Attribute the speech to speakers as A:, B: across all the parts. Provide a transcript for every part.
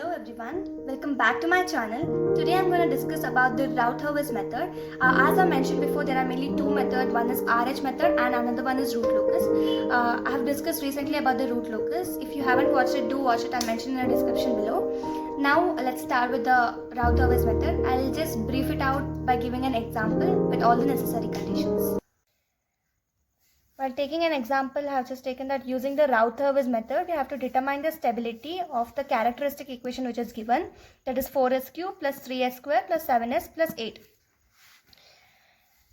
A: Hello everyone, welcome back to my channel. Today I'm going to discuss about the Route-Hurwitz method. As I mentioned before, there are mainly two methods. One is RH method and another one is root locus. I have discussed recently about the root locus. If you haven't watched it, do watch it. I'll mention in the description below. Now let's start with the Route-Hurwitz method. I'll just brief it out by giving an example with all the necessary conditions. While taking an example, I have just taken that using the Route-Hurwitz method, we have to determine the stability of the characteristic equation which is given, that is 4s cube plus 3s square plus 7s plus 8.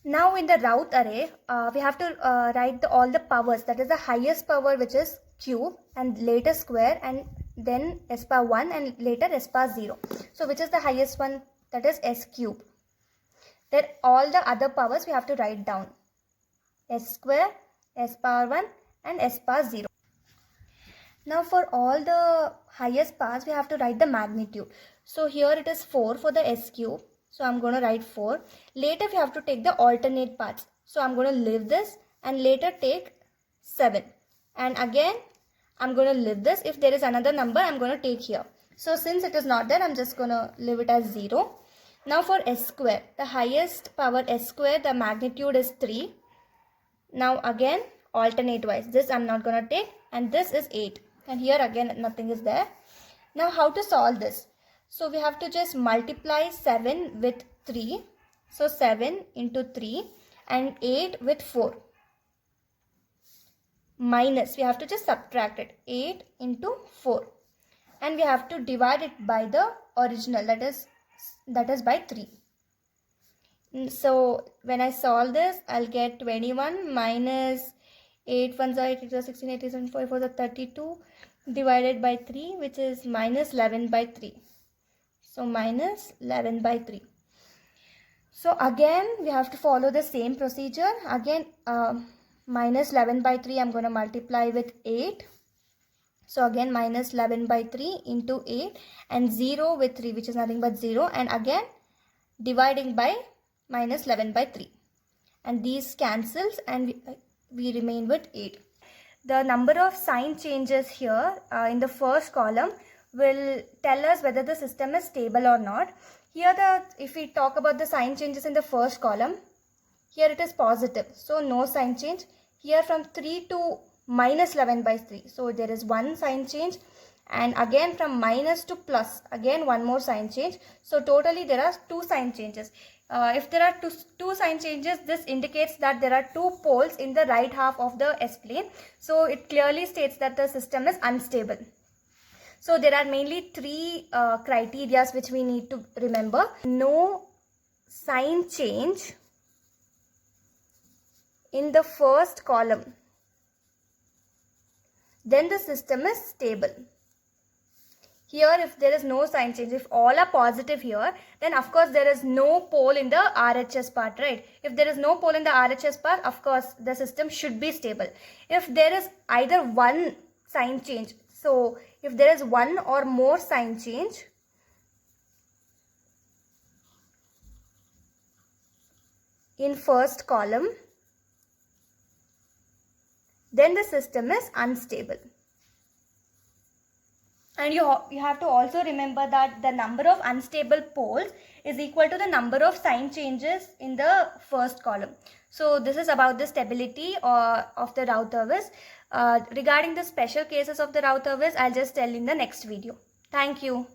A: Now in the route array, we have to write all the powers, that is the highest power which is cube and later square and then s power 1 and later s power 0. So which is the highest one, that is s cube. Then all the other powers we have to write down, s square, s power 1 and s power 0. Now for all the highest powers we have to write the magnitude. So here it is 4 for the s cube. So I'm going to write 4. Later we have to take the alternate parts. So I'm going to leave this and later take 7. And again I'm going to leave this. If there is another number I'm going to take here. So since it is not there, I'm just going to leave it as 0. Now for s square, the highest power s square, the magnitude is 3. Now again alternate wise, this I'm not going to take and this is 8 and here again nothing is there. Now how to solve this? So we have to just multiply 7 with 3. So 7 into 3 and 8 with 4. Minus, we have to just subtract it, 8 into 4. And we have to divide it by the original, that is by 3. So when I solve this, I'll get 21 minus 8 ones are 8, 8 are 16, 8 is 4, 4 are 32 divided by 3, which is minus 11 by 3. So minus 11 by 3. So again we have to follow the same procedure. Again minus 11 by 3 I'm going to multiply with 8. So again minus 11 by 3 into 8 and 0 with 3, which is nothing but 0, and again dividing by minus 11 by 3, and these cancels and we remain with 8. The number of sign changes here in the first column will tell us whether the system is stable or not. Here if we talk about the sign changes in the first column, here it is positive, so no sign change. Here from 3 to minus 11 by 3, so there is one sign change, and again from minus to plus, again one more sign change. So totally there are 2 sign changes. If there are two sign changes, this indicates that there are 2 poles in the right half of the S-plane. So it clearly states that the system is unstable. So there are mainly 3 criteria which we need to remember. No sign change in the first column, then the system is stable. Here if there is no sign change, if all are positive here, then of course there is no pole in the RHS part, right? If there is no pole in the RHS part, of course the system should be stable. If there is either one sign change, so if there is one or more sign change, in first column, then the system is unstable. And you have to also remember that the number of unstable poles is equal to the number of sign changes in the first column. So this is about the stability of the Route-Hurwitz. Regarding the special cases of the Route-Hurwitz, I'll just tell in the next video. Thank you.